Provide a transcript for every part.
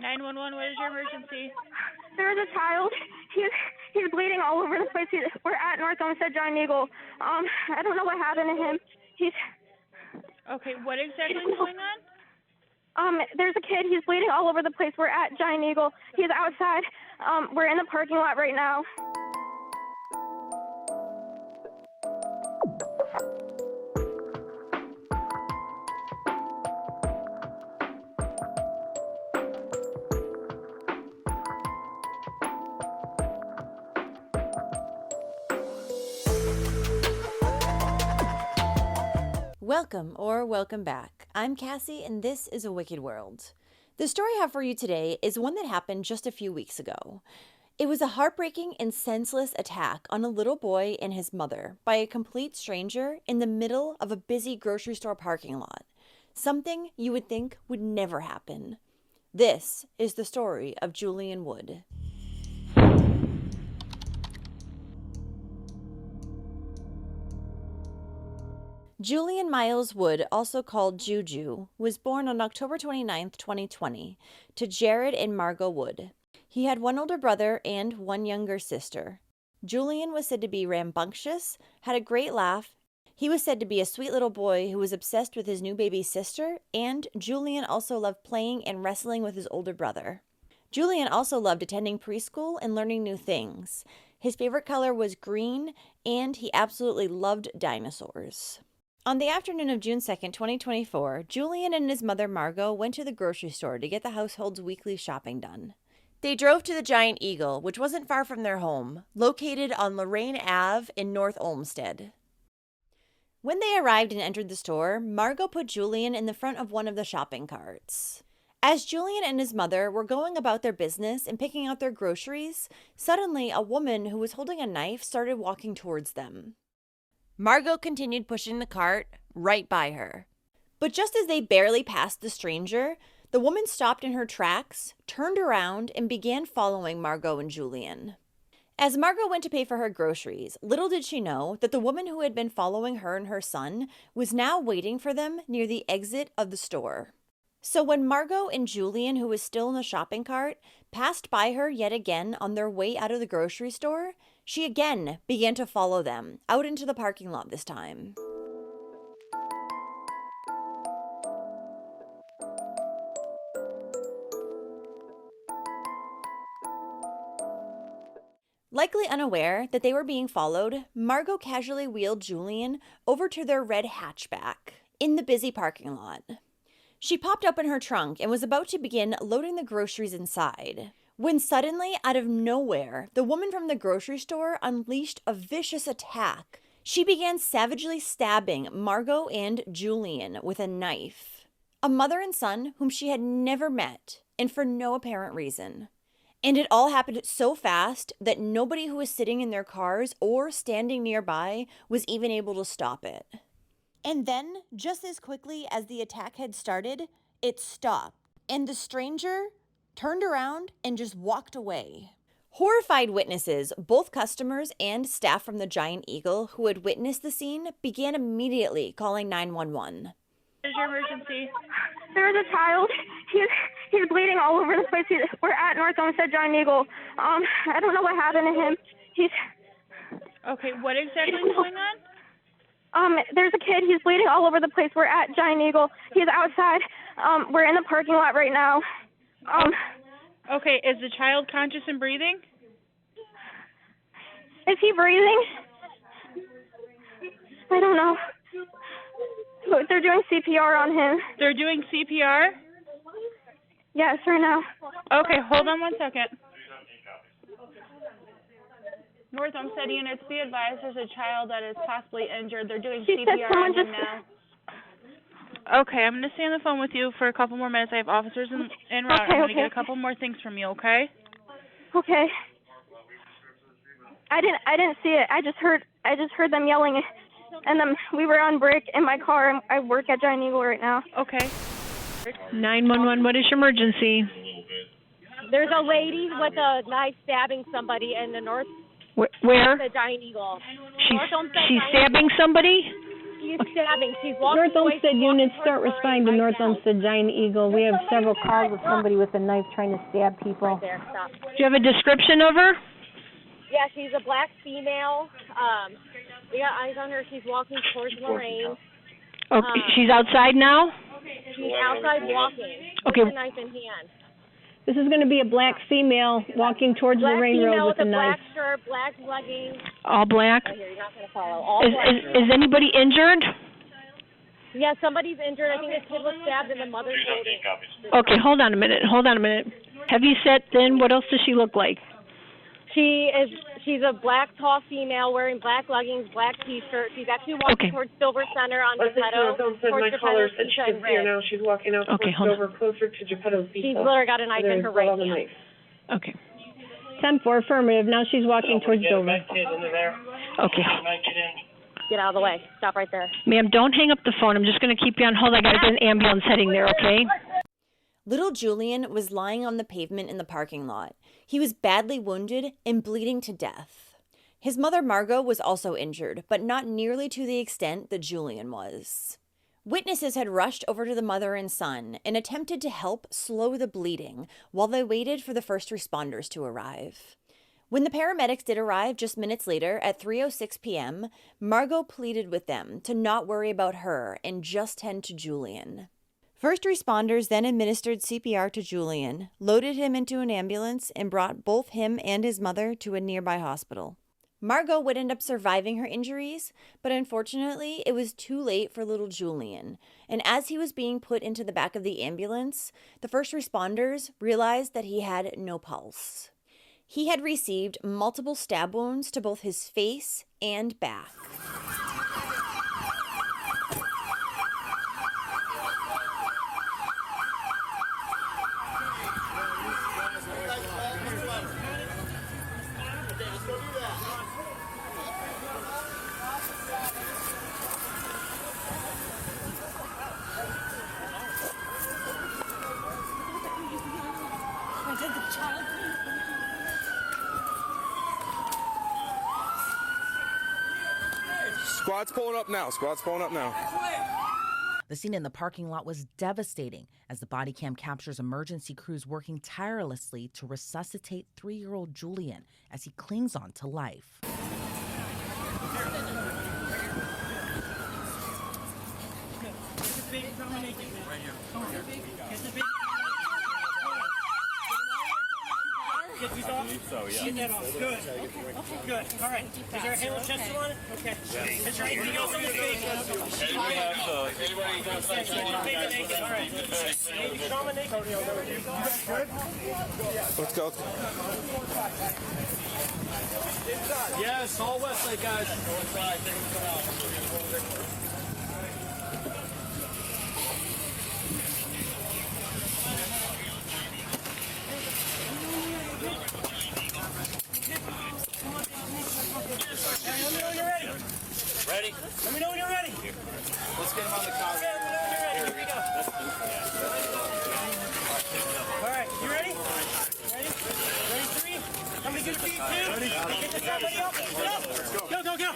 911, what is your emergency? There is a child. He's bleeding all over the place. We're at North Olmsted Giant Eagle. I don't know what happened to him. Okay, what exactly is going on? There's a kid. He's bleeding all over the place. We're at Giant Eagle. He's outside. We're in the parking lot right now. Welcome back. I'm Cassie, and this is A Wicked World. The story I have for you today is one that happened just a few weeks ago. It was a heartbreaking and senseless attack on a little boy and his mother by a complete stranger in the middle of a busy grocery store parking lot. Something you would think would never happen. This is the story of Julian Wood. Julian Miles Wood, also called Juju, was born on October 29, 2020, to Jared and Margot Wood. He had one older brother and one younger sister. Julian was said to be rambunctious, had a great laugh. He was said to be a sweet little boy who was obsessed with his new baby sister, and Julian also loved playing and wrestling with his older brother. Julian also loved attending preschool and learning new things. His favorite color was green, and he absolutely loved dinosaurs. On the afternoon of June 2nd, 2024, Julian and his mother Margot went to the grocery store to get the household's weekly shopping done. They drove to the Giant Eagle, which wasn't far from their home, located on Lorraine Ave in North Olmsted. When they arrived and entered the store, Margot put Julian in the front of one of the shopping carts. As Julian and his mother were going about their business and picking out their groceries, suddenly a woman who was holding a knife started walking towards them. Margot continued pushing the cart right by her. But just as they barely passed the stranger, the woman stopped in her tracks, turned around, and began following Margot and Julian. As Margot went to pay for her groceries, little did she know that the woman who had been following her and her son was now waiting for them near the exit of the store. So when Margot and Julian, who was still in the shopping cart, passed by her yet again on their way out of the grocery store, she again began to follow them, out into the parking lot this time. Likely unaware that they were being followed, Margot casually wheeled Julian over to their red hatchback in the busy parking lot. She popped open her trunk and was about to begin loading the groceries inside, when suddenly, out of nowhere, the woman from the grocery store unleashed a vicious attack. She began savagely stabbing Margot and Julian with a knife, a mother and son whom she had never met, and for no apparent reason. And it all happened so fast that nobody who was sitting in their cars or standing nearby was even able to stop it. And then, just as quickly as the attack had started, it stopped, and the stranger turned around and just walked away. Horrified witnesses, both customers and staff from the Giant Eagle who had witnessed the scene, began immediately calling 911. What is your emergency? There is a child. He's bleeding all over the place. We're at North Olmsted Giant Eagle. I don't know what happened to him. Okay, what exactly is going on? There's a kid. He's bleeding all over the place. We're at Giant Eagle. He's outside. We're in the parking lot right now. Okay, is the child conscious and breathing? Is he breathing? I don't know. They're doing CPR on him. They're doing CPR? Yes, right now. Okay, hold on 1 second. North Olmsted units, be advised there's a child that is possibly injured. They're doing CPR on him now. Okay, I'm going to stay on the phone with you for a couple more minutes. I have officers en route. I'm going to get a couple more things from you, okay? Okay. I didn't see it. I just heard them yelling, and then we were on break in my car. And I work at Giant Eagle right now. Okay. 911, what is your emergency? There's a lady with a knife stabbing somebody in the north. Where? The Giant Eagle. She's stabbing somebody? she's stabbing. She's walking North away. Olmsted units, start responding to right North now. Olmsted Giant Eagle. We have several calls of somebody with a knife trying to stab people. Right there, stop. Do you have a description of her? Yeah, she's a black female. We got eyes on her. She's walking towards Lorraine. Okay, she's outside now? She's outside walking Okay. with a knife in hand. This is going to be a black female walking towards Black Lorraine female Road with a knife. black shirt, black leggings. All black? Right here, you're not going to follow. All Is, black. is anybody injured? Yeah, somebody's injured. I think this kid was stabbed in the mother's holding. Okay, hold on a minute. Heavy set, thin. What else does she look like? She's a black, tall female wearing black leggings, black T-shirt. She's actually walking towards Silver Center on Geppetto. My caller said she could see her now. She's walking out towards Silver, closer to Geppetto's Pizza. She's literally got a knife in her right hand. Okay. 10-4, affirmative. Now she's walking towards Dover. Okay. Get out of the way. Stop right there. Ma'am, don't hang up the phone. I'm just going to keep you on hold. I got to get an ambulance heading there, okay? Little Julian was lying on the pavement in the parking lot. He was badly wounded and bleeding to death. His mother, Margot, was also injured, but not nearly to the extent that Julian was. Witnesses had rushed over to the mother and son and attempted to help slow the bleeding while they waited for the first responders to arrive. When the paramedics did arrive just minutes later at 3:06 p.m., Margot pleaded with them to not worry about her and just tend to Julian. First responders then administered CPR to Julian, loaded him into an ambulance, and brought both him and his mother to a nearby hospital. Margot would end up surviving her injuries, but unfortunately, it was too late for little Julian. And as he was being put into the back of the ambulance, the first responders realized that he had no pulse. He had received multiple stab wounds to both his face and back. Squad's pulling up now. The scene in the parking lot was devastating as the body cam captures emergency crews working tirelessly to resuscitate 3-year-old Julian as he clings on to life. I believe so, yeah. Get that off. Good. Good. All right. Is there a halo chest on it? Okay. Is there anything else on the face? Anybody have All right. Trauma naked. Good? Let's go. Yes, all Westlake, guys. Ready? Let me know when you're ready. Let's get him on the car. Okay, let me know when you're ready. Here we go. All right, you ready? Ready? Ready, 3. Somebody good feet, 2. Ready? Get this out, buddy, up. Go, go, go.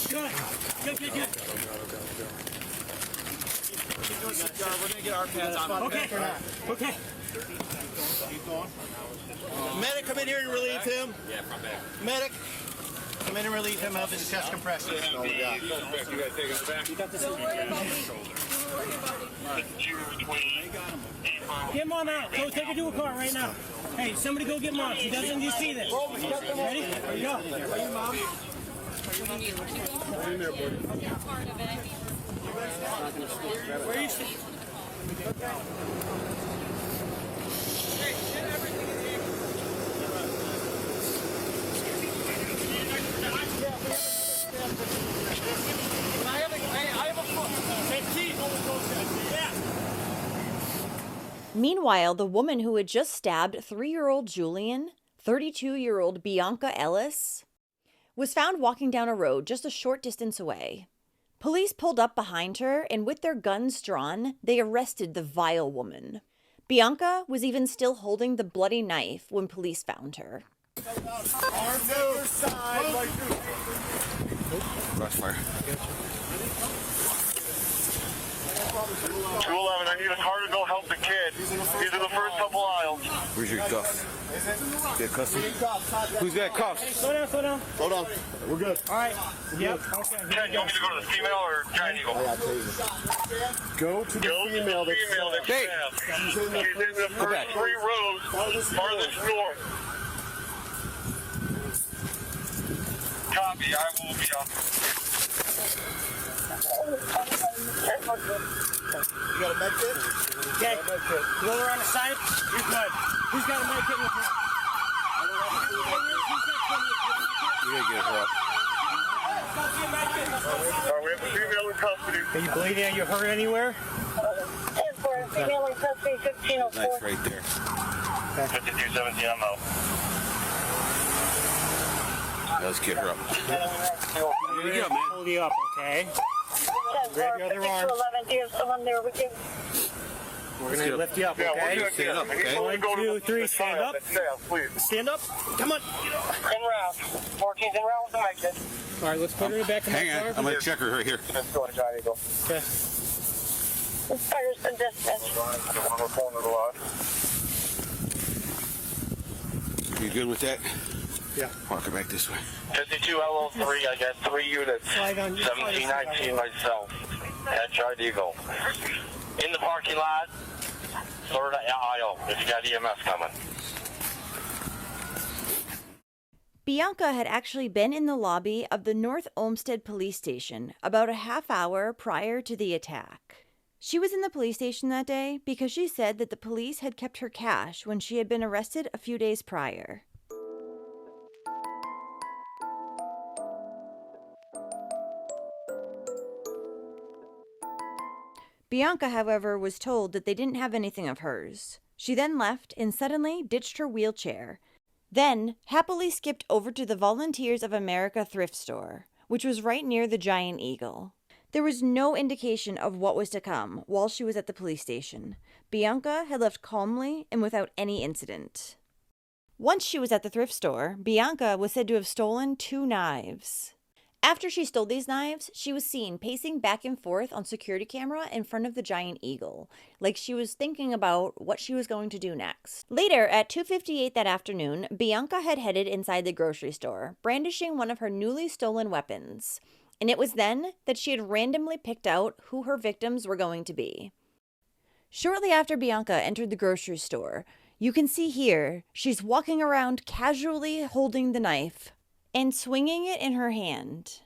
Good. Good, good, good. We're going to get our pads on. Okay. Okay. Medic, come in here and relieve him. Yeah, from back. Medic, come in and relieve him of his chest compression. You got to take him back. You got this. Get him on out. Go take her to a car right now. Hey, somebody go get Mom. She doesn't you see this. Ready? Here you go. Are you Mom? Where are you sitting? Meanwhile, the woman who had just stabbed 3-year-old Julian, 32-year-old Bianca Ellis, was found walking down a road just a short distance away. Police pulled up behind her, and with their guns drawn, they arrested the vile woman. Bianca was even still holding the bloody knife when police found her. Crossfire. 211, I need a car to go help the kid. These are the first couple aisles. Where's your cuffs? Get cuffs? Who's got cuffs? Slow down, slow down. Hold on. We're good. All right. Yep. Okay. Ken, you want me to go to the female or Giant Eagle? Go to the female that's Hey. She's in the first 3 rows, farthest north. Copy, I will be up. You got a med kit? Okay. Go over on the side. You're good. Who's got a med kit with him? You gotta get her up. We have a female in custody. Are you bleeding? Are you hurt anywhere? Female in custody, 1504. Nice, right there. 5217, I'm out. Let's get her up. There you go, man. Hold you up, okay? Grab your other arm. Do you have someone there with you? We're going to lift you up, okay? Stand up, okay? 1, 2, 3, stand up. Stand up. Come on. In route. 14's in route with the mic kit. All right, let's put her in the back of my car. Hang on, I'm gonna check her right here. Let's go to Giant Eagle. Okay. Fire's been dispatched. I'm phone to the lot. You good with that? Yeah. Walk her back this way. 52 LO3, I got 3 units. 1719 myself at Giant Eagle. In the parking lot, third aisle, if you got EMS coming. Bianca had actually been in the lobby of the North Olmsted police station about a half hour prior to the attack. She was in the police station that day because she said that the police had kept her cash when she had been arrested a few days prior. Bianca, however, was told that they didn't have anything of hers. She then left and suddenly ditched her wheelchair, then happily skipped over to the Volunteers of America thrift store, which was right near the Giant Eagle. There was no indication of what was to come while she was at the police station. Bianca had left calmly and without any incident. Once she was at the thrift store, Bianca was said to have stolen 2 knives. After she stole these knives, she was seen pacing back and forth on security camera in front of the Giant Eagle, like she was thinking about what she was going to do next. Later, at 2:58 that afternoon, Bianca had headed inside the grocery store, brandishing one of her newly stolen weapons. And it was then that she had randomly picked out who her victims were going to be. Shortly after Bianca entered the grocery store, you can see here she's walking around casually holding the knife and swinging it in her hand.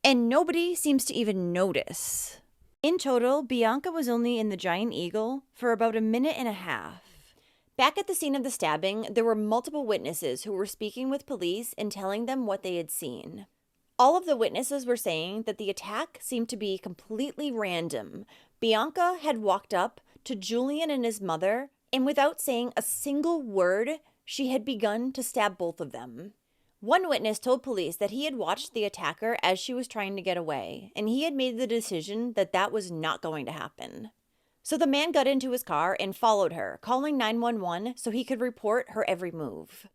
And nobody seems to even notice. In total, Bianca was only in the Giant Eagle for about a minute and a half. Back at the scene of the stabbing, there were multiple witnesses who were speaking with police and telling them what they had seen. All of the witnesses were saying that the attack seemed to be completely random. Bianca had walked up to Julian and his mother, and without saying a single word, she had begun to stab both of them. One witness told police that he had watched the attacker as she was trying to get away, and he had made the decision that that was not going to happen. So the man got into his car and followed her, calling 911 so he could report her every move.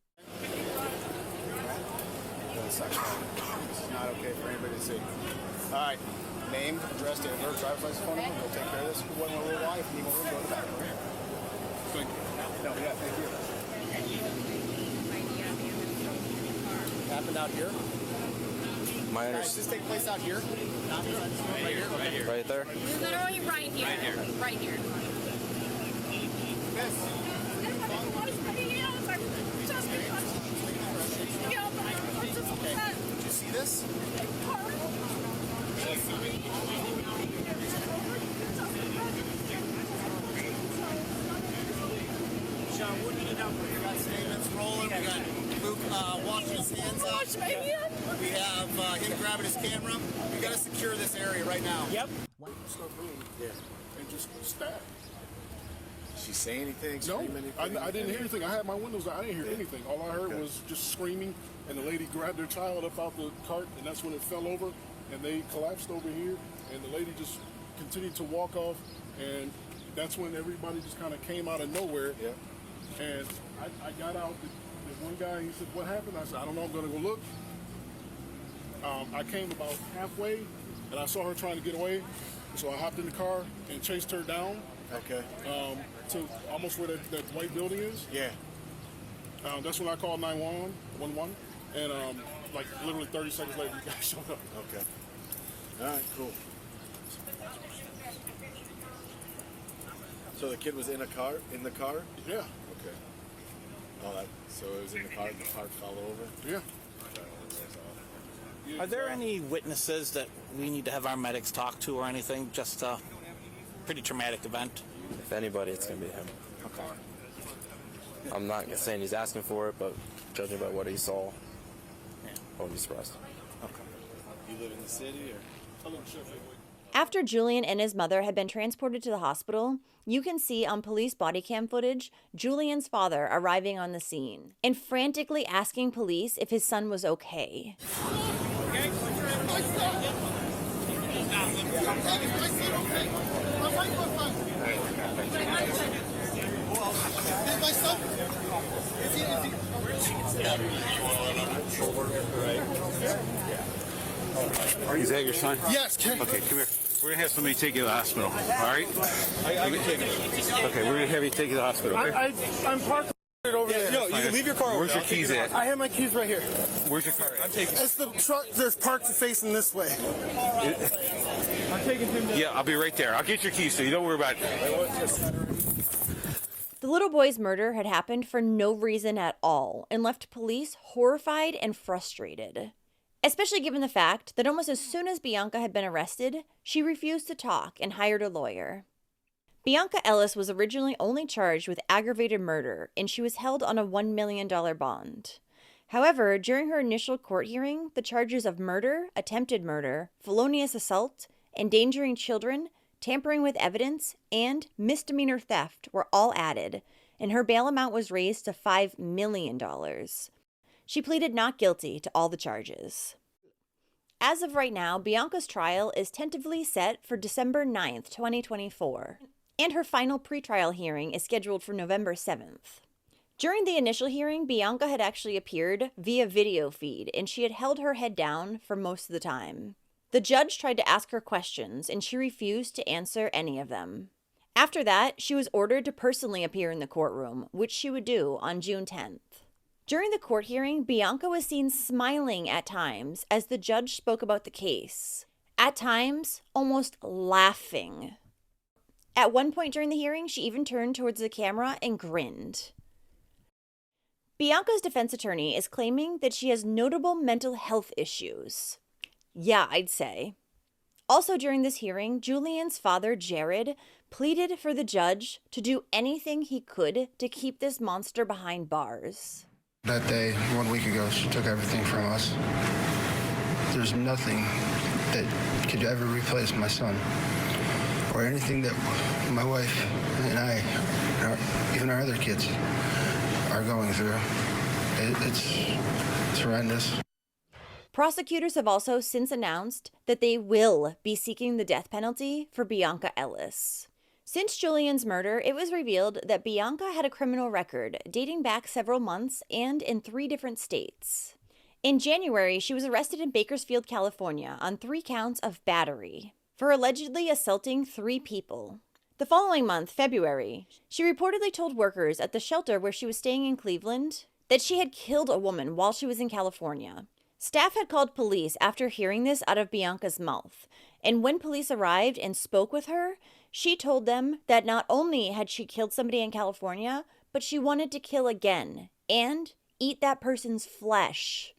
This is not okay for anybody to see. All right. Name, address, date of birth, driver's license, phone number. We'll take care of this. One more little while. If you need more room, go to the back. Thank you. No, yeah, thank you. Happened out here? My Guys, does this take place out here? Not here? Right here? Right here. Right there? Literally right here. Right here. Right here. Miss. Okay. Did you see this? Sean, what do you need help with? We got statements rolling. We got Luke washing his hands up. We have him grabbing his camera. We got to secure this area right now. Yep. Yeah. And just stab. Did she say anything? No, Anything? I didn't hear anything. I had my windows down. I didn't hear anything. All I heard was just screaming, and the lady grabbed her child up out the cart, and that's when it fell over, and they collapsed over here, and the lady just continued to walk off, and that's when everybody just kind of came out of nowhere. Yeah. And I got out. The one guy, he said, "What happened?" I said, "I don't know. I'm going to go look." I came about halfway, and I saw her trying to get away, so I hopped in the car and chased her down. Okay. To almost where that white building is. Yeah. That's when I called 911, and like literally 30 seconds later, you guys showed up. Okay. All right, cool. So the kid was in the car? Yeah. Okay. So it was in the car fell over? Yeah. Are there any witnesses that we need to have our medics talk to or anything? Just a pretty traumatic event. If anybody, it's going to be him. Okay. I'm not saying he's asking for it, but judging by what he saw, I won't be surprised. Okay. You live in the city or? After Julian and his mother had been transported to the hospital, you can see on police body cam footage Julian's father arriving on the scene and frantically asking police if his son was okay. Is that your son? Yes. Okay, come here. We're going to have somebody take you to the hospital, all right? I can take it. Okay, we're going to have you take you to the hospital, okay? I'm parked over there. No, you can leave your car over Where's there. your keys at? I have my keys right here. Where's your car at? I'm taking It's the truck that's parked facing this way. I'm taking him to... Yeah, I'll be right there. I'll get your keys, so you don't worry about it. The little boy's murder had happened for no reason at all and left police horrified and frustrated. Especially given the fact that almost as soon as Bianca had been arrested, she refused to talk and hired a lawyer. Bianca Ellis was originally only charged with aggravated murder, and she was held on a $1 million bond. However, during her initial court hearing, the charges of murder, attempted murder, felonious assault, endangering children, tampering with evidence, and misdemeanor theft were all added, and her bail amount was raised to $5 million. She pleaded not guilty to all the charges. As of right now, Bianca's trial is tentatively set for December 9th, 2024, and her final pretrial hearing is scheduled for November 7th. During the initial hearing, Bianca had actually appeared via video feed, and she had held her head down for most of the time. The judge tried to ask her questions, and she refused to answer any of them. After that, she was ordered to personally appear in the courtroom, which she would do on June 10th. During the court hearing, Bianca was seen smiling at times as the judge spoke about the case. At times, almost laughing. At one point during the hearing, she even turned towards the camera and grinned. Bianca's defense attorney is claiming that she has notable mental health issues. Yeah, I'd say. Also during this hearing, Julian's father, Jared, pleaded for the judge to do anything he could to keep this monster behind bars. That day, 1 week ago, she took everything from us. There's nothing that could ever replace my son or anything that my wife and I, even our other kids, are going through. It's horrendous. Prosecutors have also since announced that they will be seeking the death penalty for Bianca Ellis. Since Julian's murder, it was revealed that Bianca had a criminal record dating back several months and in 3 different states. In January, she was arrested in Bakersfield, California on 3 counts of battery for allegedly assaulting 3 people. The following month, February, she reportedly told workers at the shelter where she was staying in Cleveland that she had killed a woman while she was in California. Staff had called police after hearing this out of Bianca's mouth, and when police arrived and spoke with her, she told them that not only had she killed somebody in California, but she wanted to kill again and eat that person's flesh.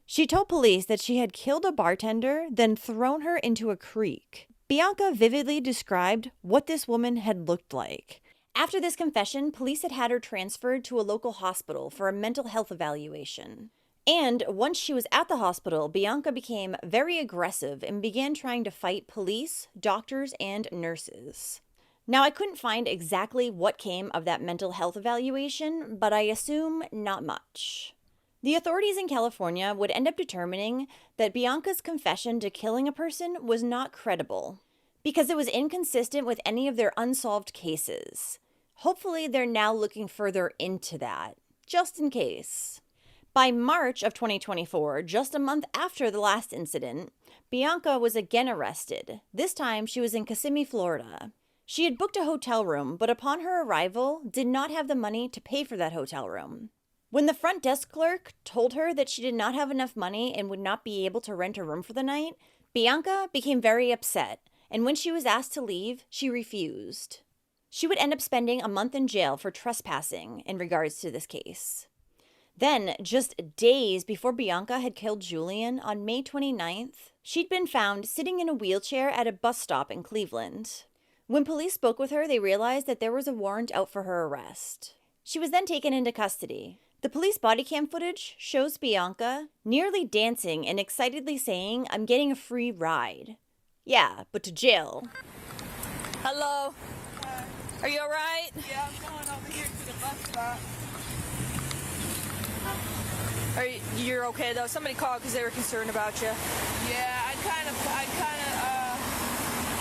She told police that she had killed a bartender, then thrown her into a creek. Bianca vividly described what this woman had looked like. After this confession, police had her transferred to a local hospital for a mental health evaluation. And once she was at the hospital, Bianca became very aggressive and began trying to fight police, doctors, and nurses. Now, I couldn't find exactly what came of that mental health evaluation, but I assume not much. The authorities in California would end up determining that Bianca's confession to killing a person was not credible, because it was inconsistent with any of their unsolved cases. Hopefully, they're now looking further into that, just in case. By March of 2024, just a month after the last incident, Bianca was again arrested. This time, she was in Kissimmee, Florida. She had booked a hotel room, but upon her arrival, did not have the money to pay for that hotel room. When the front desk clerk told her that she did not have enough money and would not be able to rent a room for the night, Bianca became very upset, and when she was asked to leave, she refused. She would end up spending a month in jail for trespassing in regards to this case. Then, just days before Bianca had killed Julian on May 29th, she'd been found sitting in a wheelchair at a bus stop in Cleveland. When police spoke with her, they realized that there was a warrant out for her arrest. She was then taken into custody. The police body cam footage shows Bianca nearly dancing and excitedly saying, "I'm getting a free ride." Yeah, but to jail. Hello. Are you alright? Yeah, I'm going over here to the bus stop. You're okay though? Somebody called because they were concerned about you. Yeah, I kind of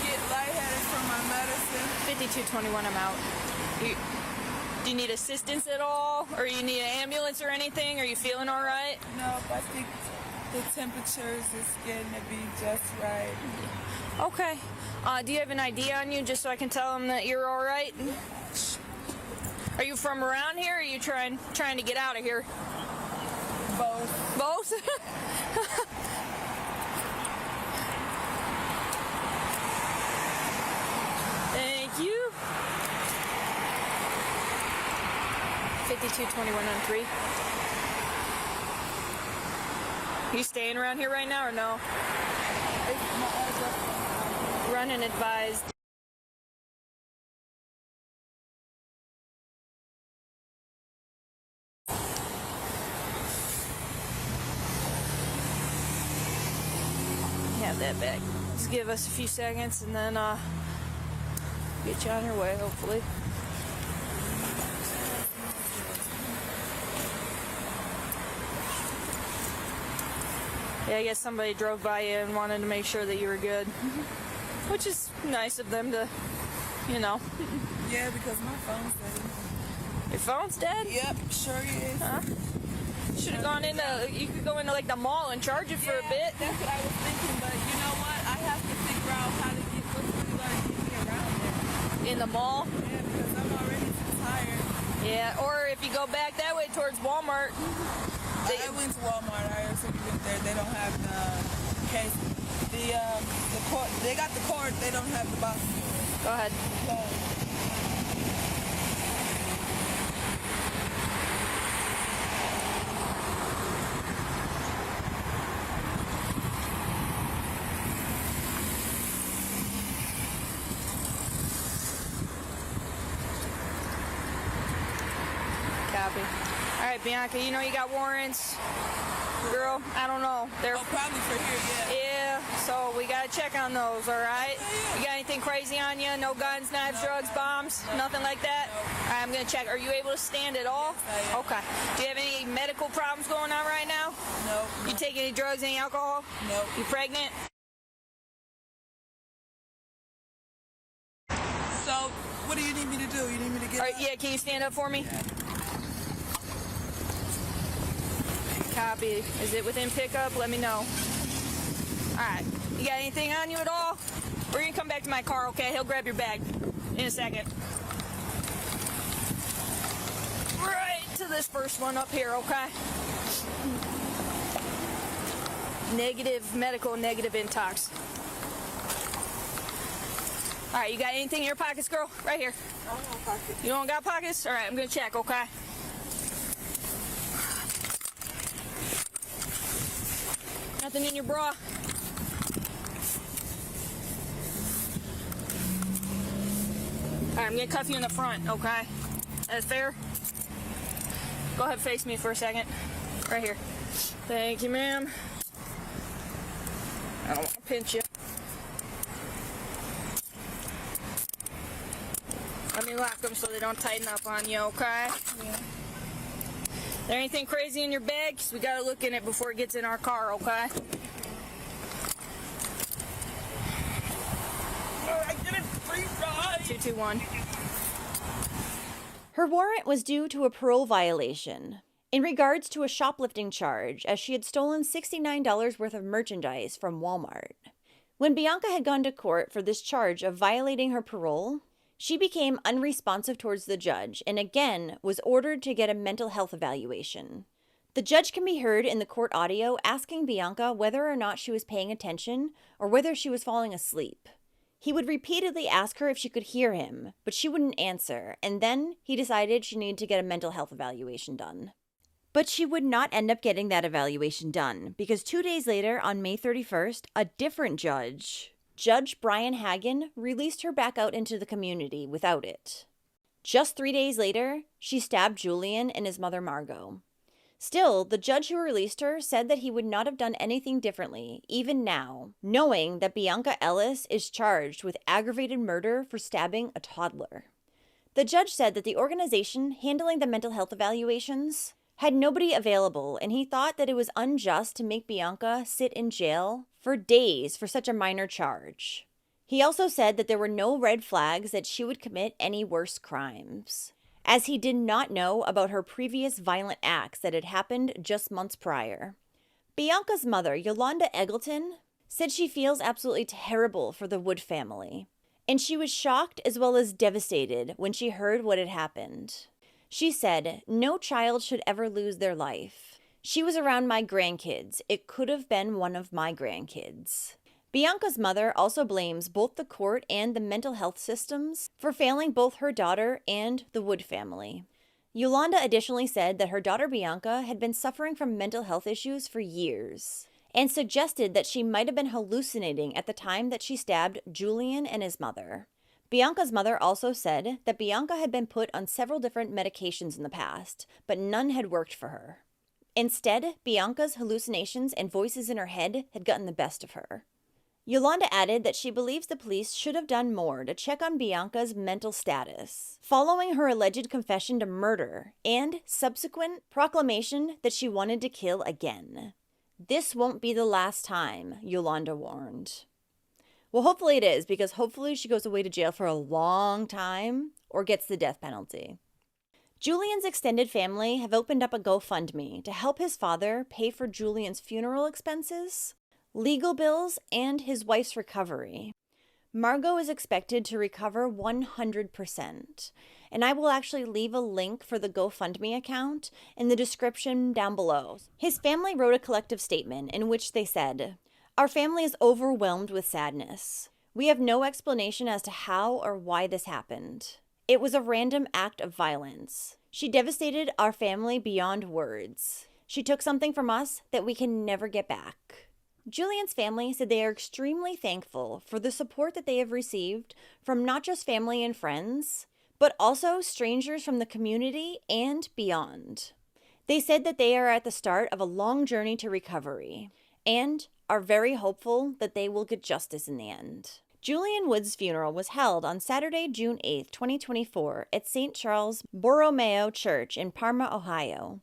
get lightheaded from my medicine. 5221, I'm out. Do you need assistance at all? Or you need an ambulance or anything? Are you feeling alright? No, I think the temperatures is getting to be just right. Okay. Do you have an ID on you just so I can tell them that you're alright? Are you from around here or are you trying to get out of here? Both. Both? Thank you. 5221 on 3. You staying around here right now or no? Run and advised. Have that back. Just give us a few seconds and then get you on your way, hopefully. Yeah, I guess somebody drove by you and wanted to make sure that you were good. Which is nice of them to, you know. Yeah, because my phone's dead. Your phone's dead? Yep, sure is. Huh? Should have gone into, you could go into like the mall and charge it for a bit. That's what I was thinking, but you know what? I have to figure out how to get, what's really going to get me around there. In the mall? Yeah, because I'm already too tired. Yeah, or if you go back that way towards Walmart. I went to Walmart. I already went there. They don't have the case. The cord, they got the cord. They don't have the box. Go ahead. Copy. All right, Bianca, you know you got warrants. Girl, I don't know. They're probably for here, yeah. Yeah, so we gotta check on those, all right? You got anything crazy on you? No guns, knives, drugs, bombs? Nothing like that? All right, I'm gonna check. Are you able to stand at all? Yes, okay. Do you have any medical problems going on right now? No. You take any drugs, any alcohol? No. You pregnant? So, what do you need me to do? You need me to get all right, yeah, can you stand up for me? Yeah. Copy. Is it within pickup? Let me know. Alright. You got anything on you at all? We're gonna come back to my car, okay? He'll grab your bag in a second. Right to this first one up here, okay? Negative medical, negative intox. Alright, you got anything in your pockets, girl? Right here. I don't have pockets. You don't got pockets? Alright, I'm gonna check, okay? Nothing in your bra? Alright, I'm gonna cuff you in the front, okay? That's fair? Go ahead, face me for a second. Right here. Thank you, ma'am. I don't want to pinch you. Let me lock them so they don't tighten up on you, okay? Yeah. Is there anything crazy in your bag? 'Cause we gotta look in it before it gets in our car, okay? I get it free ride. 221. Her warrant was due to a parole violation. in regards to a shoplifting charge, as she had stolen $69 worth of merchandise from Walmart. When Bianca had gone to court for this charge of violating her parole, she became unresponsive towards the judge and again was ordered to get a mental health evaluation. The judge can be heard in the court audio asking Bianca whether or not she was paying attention or whether she was falling asleep. He would repeatedly ask her if she could hear him, but she wouldn't answer, and then he decided she needed to get a mental health evaluation done. But she would not end up getting that evaluation done, because 2 days later, on May 31st, a different judge, Judge Brian Hagan, released her back out into the community without it. Just 3 days later, she stabbed Julian and his mother Margot. Still, the judge who released her said that he would not have done anything differently, even now, knowing that Bianca Ellis is charged with aggravated murder for stabbing a toddler. The judge said that the organization handling the mental health evaluations had nobody available, and he thought that it was unjust to make Bianca sit in jail for days for such a minor charge. He also said that there were no red flags that she would commit any worse crimes, as he did not know about her previous violent acts that had happened just months prior. Bianca's mother, Yolanda Eggleton, said she feels absolutely terrible for the Wood family, and she was shocked as well as devastated when she heard what had happened. She said, "No child should ever lose their life. She was around my grandkids. It could have been one of my grandkids." Bianca's mother also blames both the court and the mental health systems for failing both her daughter and the Wood family. Yolanda additionally said that her daughter Bianca had been suffering from mental health issues for years, and suggested that she might have been hallucinating at the time that she stabbed Julian and his mother. Bianca's mother also said that Bianca had been put on several different medications in the past, but none had worked for her. Instead, Bianca's hallucinations and voices in her head had gotten the best of her. Yolanda added that she believes the police should have done more to check on Bianca's mental status, following her alleged confession to murder and subsequent proclamation that she wanted to kill again. This won't be the last time, Yolanda warned. Well, hopefully it is, because hopefully she goes away to jail for a long time or gets the death penalty. Julian's extended family have opened up a GoFundMe to help his father pay for Julian's funeral expenses, legal bills, and his wife's recovery. Margot is expected to recover 100%, and I will actually leave a link for the GoFundMe account in the description down below. His family wrote a collective statement in which they said, "Our family is overwhelmed with sadness. We have no explanation as to how or why this happened. It was a random act of violence. She devastated our family beyond words. She took something from us that we can never get back." Julian's family said they are extremely thankful for the support that they have received from not just family and friends, but also strangers from the community and beyond. They said that they are at the start of a long journey to recovery and are very hopeful that they will get justice in the end. Julian Wood's funeral was held on Saturday, June 8, 2024, at St. Charles Borromeo Church in Parma, Ohio.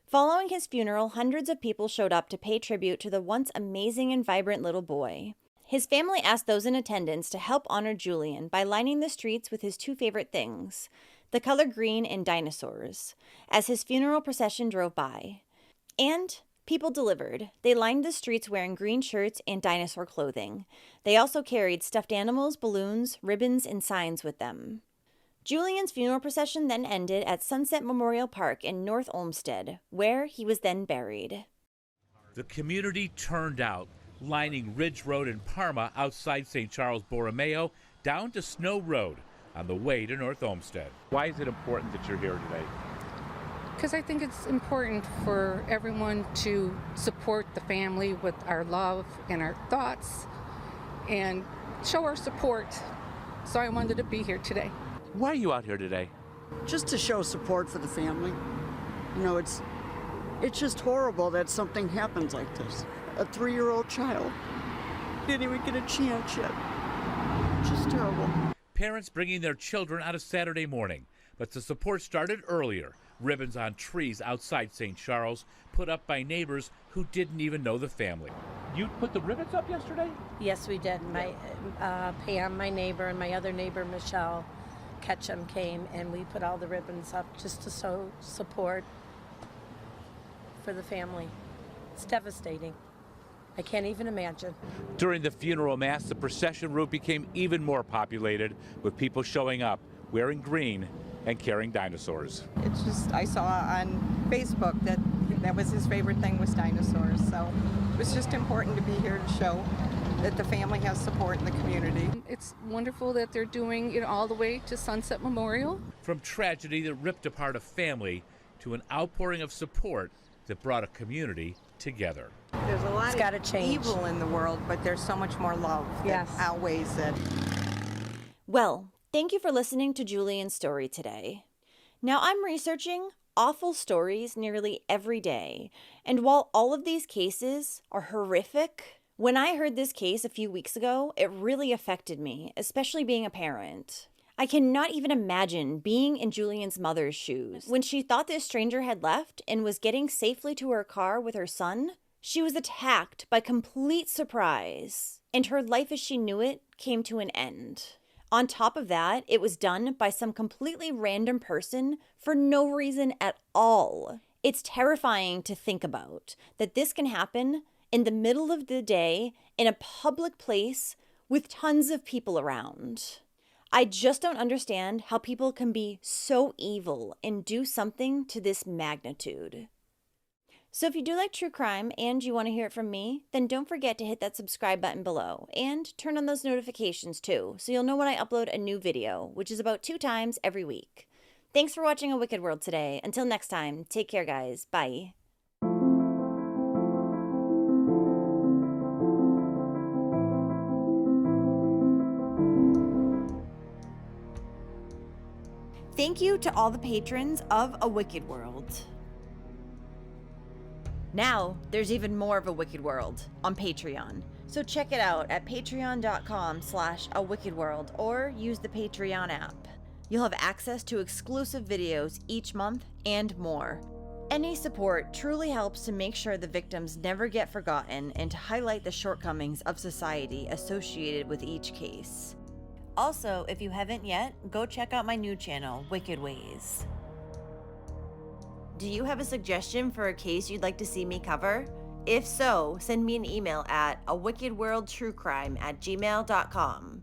Following his funeral, hundreds of people showed up to pay tribute to the once amazing and vibrant little boy. His family asked those in attendance to help honor Julian by lining the streets with his two favorite things, the color green and dinosaurs, as his funeral procession drove by. And people delivered. They lined the streets wearing green shirts and dinosaur clothing. They also carried stuffed animals, balloons, ribbons, and signs with them. Julian's funeral procession then ended at Sunset Memorial Park in North Olmsted, where he was then buried. The community turned out, lining Ridge Road in Parma outside St. Charles Borromeo down to Snow Road on the way to North Olmsted. Why is it important that you're here today? Because I think it's important for everyone to support the family with our love and our thoughts and show our support. So I wanted to be here today. Why are you out here today? Just to show support for the family. You know, it's just horrible that something happens like this. A 3-year-old child didn't even get a chance yet. Just terrible. Parents bringing their children out a Saturday morning, but the support started earlier. Ribbons on trees outside St. Charles, put up by neighbors who didn't even know the family. You put the ribbons up yesterday? Yes, we did. My Pam, my neighbor, and my other neighbor, Michelle Ketchum, came, and we put all the ribbons up just to show support for the family. It's devastating. I can't even imagine. During the funeral mass, the procession route became even more populated, with people showing up wearing green and carrying dinosaurs. It's just, I saw on Facebook that was his favorite thing was dinosaurs. So it was just important to be here to show that the family has support in the community. It's wonderful that they're doing it all the way to Sunset Memorial. From tragedy that ripped apart a family to an outpouring of support that brought a community together. There's a lot gotta of change. evil in the world, but there's so much more love that outweighs it. Well, thank you for listening to Julian's story today. Now, I'm researching awful stories nearly every day, and while all of these cases are horrific, when I heard this case a few weeks ago, it really affected me, especially being a parent. I cannot even imagine being in Julian's mother's shoes. When she thought this stranger had left and was getting safely to her car with her son, she was attacked by complete surprise, and her life as she knew it came to an end. On top of that, it was done by some completely random person for no reason at all. It's terrifying to think about that this can happen in the middle of the day in a public place with tons of people around. I just don't understand how people can be so evil and do something to this magnitude. So if you do like true crime and you want to hear it from me, then don't forget to hit that subscribe button below and turn on those notifications too, so you'll know when I upload a new video, which is about 2 times every week. Thanks for watching A Wicked World today. Until next time, take care guys. Bye. Thank you to all the patrons of A Wicked World. Now, there's even more of A Wicked World on Patreon. So check it out at patreon.com/awickedworld or use the Patreon app. You'll have access to exclusive videos each month and more. Any support truly helps to make sure the victims never get forgotten and to highlight the shortcomings of society associated with each case. Also, if you haven't yet, go check out my new channel, Wicked Ways. Do you have a suggestion for a case you'd like to see me cover? If so, send me an email at awickedworldtruecrime@gmail.com.